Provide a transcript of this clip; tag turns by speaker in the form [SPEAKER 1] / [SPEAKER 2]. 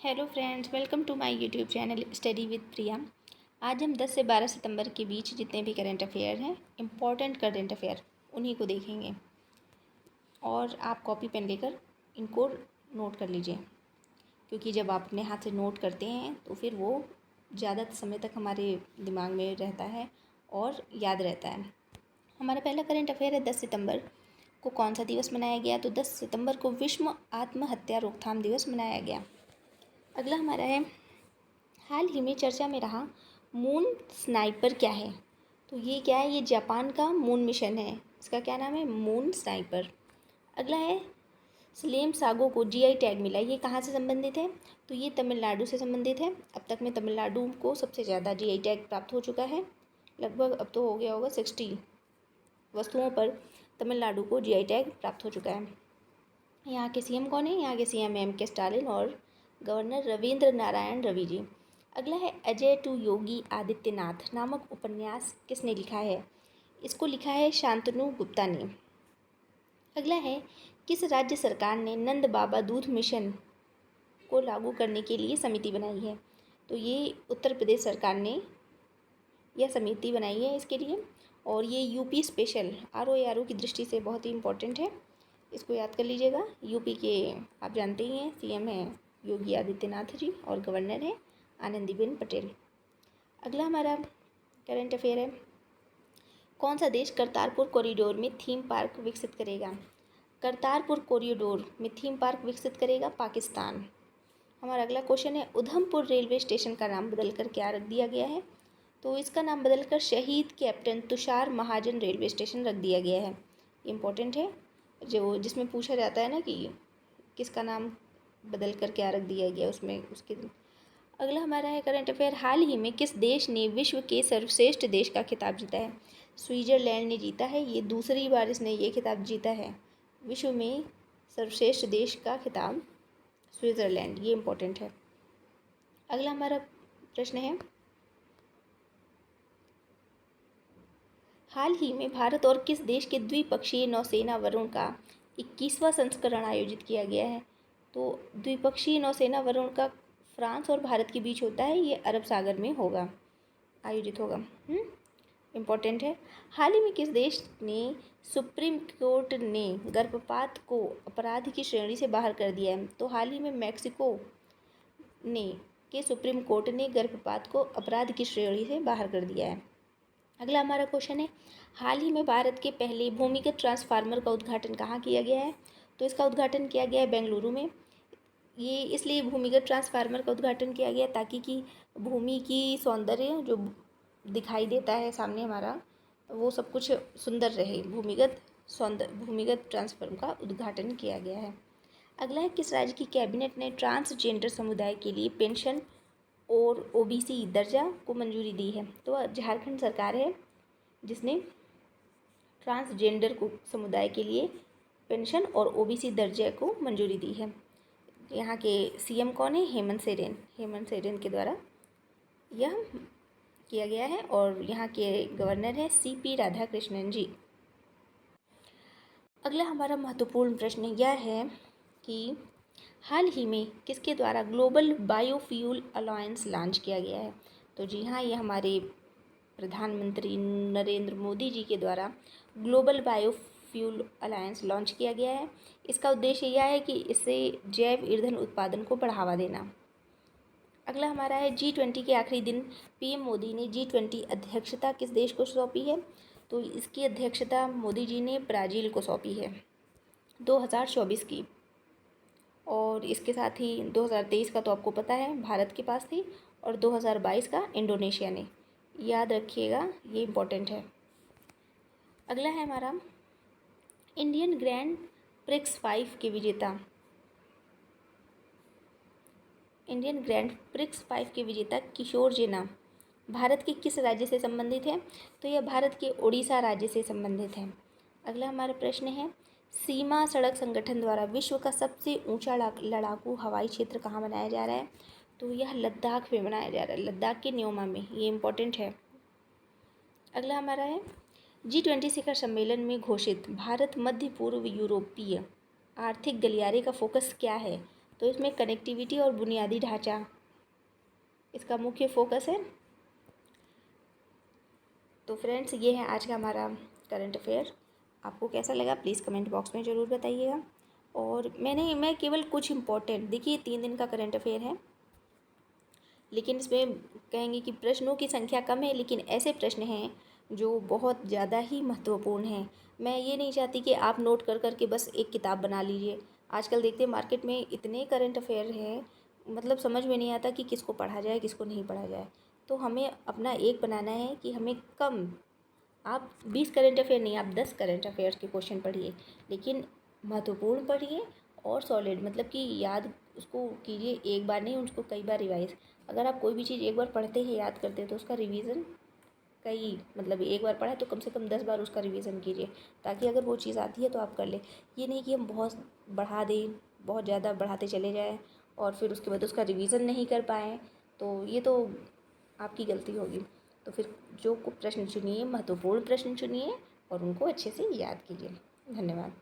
[SPEAKER 1] Hello friends, welcome to my YouTube channel study with Priya. आज हम 10 से 12 सितंबर के बीच जितने भी करंट अफेयर हैं, इम्पॉर्टेंट करंट अफेयर, उन्हीं को देखेंगे। और आप कॉपी पेन लेकर इनको नोट कर लीजिए, क्योंकि जब आप अपने हाथ से नोट करते हैं तो फिर वो ज़्यादा समय तक हमारे दिमाग में रहता है और याद रहता है। हमारा पहला करंट अफेयर है 10 सितंबर को कौन सा दिवस मनाया गया। तो 10 सितंबर को विश्व आत्महत्या रोकथाम दिवस मनाया गया। अगला हमारा है, हाल ही में चर्चा में रहा मून स्नाइपर क्या है। तो ये क्या है, ये जापान का मून मिशन है, इसका क्या नाम है, मून स्नाइपर। अगला है, स्लेम सागो को जीआई टैग मिला, ये कहाँ से संबंधित है। तो ये तमिलनाडु से संबंधित है। अब तक में तमिलनाडु को सबसे ज़्यादा जीआई टैग प्राप्त हो चुका है। लगभग अब तो हो गया होगा 60 वस्तुओं पर तमिलनाडु को जीआई टैग प्राप्त हो चुका है। यहाँ के सीएम कौन है, यहाँ के सीएम एम.के. स्टालिन और गवर्नर रविंद्र नारायण रवि जी। अगला है, अजय टू योगी आदित्यनाथ नामक उपन्यास किसने लिखा है। इसको लिखा है शांतनु गुप्ता ने। अगला है, किस राज्य सरकार ने नंद बाबा दूध मिशन को लागू करने के लिए समिति बनाई है। तो ये उत्तर प्रदेश सरकार ने यह समिति बनाई है इसके लिए। और ये यूपी स्पेशल आर की दृष्टि से बहुत ही इम्पोर्टेंट है, इसको याद कर लीजिएगा। यूपी के आप जानते ही हैं, सीएम हैं योगी आदित्यनाथ जी और गवर्नर है आनंदीबेन पटेल। अगला हमारा करंट अफेयर है, कौन सा देश करतारपुर कॉरिडोर में थीम पार्क विकसित करेगा। करतारपुर कॉरिडोर में थीम पार्क विकसित करेगा पाकिस्तान। हमारा अगला क्वेश्चन है, उधमपुर रेलवे स्टेशन का नाम बदलकर क्या रख दिया गया है। तो इसका नाम बदलकर शहीद कैप्टन तुषार महाजन रेलवे स्टेशन रख दिया गया है। इम्पोर्टेंट है, जो जिसमें पूछा जाता है ना कि किसका नाम बदल कर क्या रख दिया गया, उसमें उसके। अगला हमारा है करंट अफेयर, हाल ही में किस देश ने विश्व के सर्वश्रेष्ठ देश का खिताब जीता है। स्विट्जरलैंड ने जीता है, ये दूसरी बार इसने ये खिताब जीता है, विश्व में सर्वश्रेष्ठ देश का खिताब स्विट्जरलैंड, ये इम्पोर्टेंट है। अगला हमारा प्रश्न है, हाल ही में भारत और किस देश के द्विपक्षीय नौसेना वरुण का 21वां संस्करण आयोजित किया गया है। तो द्विपक्षीय नौसेना वरुण का फ्रांस और भारत के बीच होता है, ये अरब सागर में होगा, आयोजित होगा। इम्पोर्टेंट है, हाल ही में किस देश ने सुप्रीम कोर्ट ने गर्भपात को अपराध की श्रेणी से बाहर कर दिया है। तो हाल ही में मैक्सिको के सुप्रीम कोर्ट ने गर्भपात को अपराध की श्रेणी से बाहर कर दिया है। अगला हमारा क्वेश्चन है, हाल ही में भारत के पहले भूमिगत ट्रांसफार्मर का उद्घाटन कहाँ किया गया है। तो इसका उद्घाटन किया गया है बेंगलुरु में। ये इसलिए भूमिगत ट्रांसफार्मर का उद्घाटन किया गया ताकि कि भूमि की सौंदर्य जो दिखाई देता है सामने हमारा, वो सब कुछ सुंदर रहे। भूमिगत ट्रांसफार्मर का उद्घाटन किया गया है। अगला है, किस राज्य की कैबिनेट ने ट्रांसजेंडर समुदाय के लिए पेंशन और ओबीसी दर्जा को मंजूरी दी है। तो झारखंड सरकार है जिसने ट्रांसजेंडर को समुदाय के लिए पेंशन और ओबीसी दर्जे को मंजूरी दी है। यहाँ के सीएम कौन है, हेमंत सोरेन के द्वारा यह किया गया है। और यहाँ के गवर्नर है सीपी राधाकृष्णन जी। अगला हमारा महत्वपूर्ण प्रश्न यह है कि हाल ही में किसके द्वारा ग्लोबल बायोफ्यूल अलायंस लॉन्च किया गया है। तो जी हाँ, ये हमारे प्रधानमंत्री नरेंद्र मोदी जी के द्वारा ग्लोबल बायोफ्यूल अलायंस लॉन्च किया गया है। इसका उद्देश्य यह है कि इससे जैव ईंधन उत्पादन को बढ़ावा देना। अगला हमारा है, G20 के आखिरी दिन पीएम मोदी ने G20 अध्यक्षता किस देश को सौंपी है। तो इसकी अध्यक्षता मोदी जी ने ब्राज़ील को सौंपी है 2024 की। और इसके साथ ही 2023 का तो आपको पता है भारत के पास थी, और 2022 का इंडोनेशिया ने, याद रखिएगा, ये इम्पोर्टेंट है। अगला है हमारा, इंडियन ग्रैंड प्रिक्स 5 के विजेता किशोर जेना भारत के किस राज्य से संबंधित है। तो यह भारत के उड़ीसा राज्य से संबंधित है। अगला हमारा प्रश्न है, सीमा सड़क संगठन द्वारा विश्व का सबसे ऊंचा लड़ाकू हवाई क्षेत्र कहाँ बनाया जा रहा है। तो यह लद्दाख में बनाया जा रहा है, लद्दाख के न्योमा में, ये इम्पोर्टेंट है। अगला हमारा है, G20 शिखर सम्मेलन में घोषित भारत मध्य पूर्व यूरोपीय आर्थिक गलियारे का फोकस क्या है। तो इसमें कनेक्टिविटी और बुनियादी ढांचा इसका मुख्य फोकस है। तो फ्रेंड्स, ये है आज का हमारा करंट अफेयर। आपको कैसा लगा प्लीज़ कमेंट बॉक्स में ज़रूर बताइएगा। और मैं केवल कुछ इम्पोर्टेंट, देखिए 3 दिन का करंट अफेयर है, लेकिन इसमें कहेंगे कि प्रश्नों की संख्या कम है, लेकिन ऐसे प्रश्न हैं जो बहुत ज़्यादा ही महत्वपूर्ण हैं। मैं ये नहीं चाहती कि आप नोट कर कर के बस एक किताब बना लीजिए। आजकल देखते हैं मार्केट में इतने करंट अफेयर हैं, मतलब समझ में नहीं आता कि किसको पढ़ा जाए किसको नहीं पढ़ा जाए। तो हमें अपना एक बनाना है कि हमें कम, आप 20 करंट अफेयर नहीं, आप 10 करंट अफेयर्स के क्वेश्चन पढ़िए, लेकिन महत्वपूर्ण पढ़िए और सॉलिड, मतलब कि याद उसको कीजिए, एक बार नहीं उसको कई बार रिवाइज। अगर आप कोई भी चीज़ एक बार पढ़ते ही याद करते हैं तो उसका रिवीजन कई, मतलब एक बार पढ़ा तो कम से कम 10 बार उसका रिवीजन कीजिए, ताकि अगर वो चीज़ आती है तो आप कर लें। ये नहीं कि हम बहुत बढ़ा दें, बहुत ज़्यादा बढ़ाते चले जाएँ और फिर उसके बाद उसका रिवीजन नहीं कर पाएँ, तो ये तो आपकी गलती होगी। तो फिर जो प्रश्न चुनिए, महत्वपूर्ण प्रश्न चुनिए और उनको अच्छे से याद कीजिए। धन्यवाद।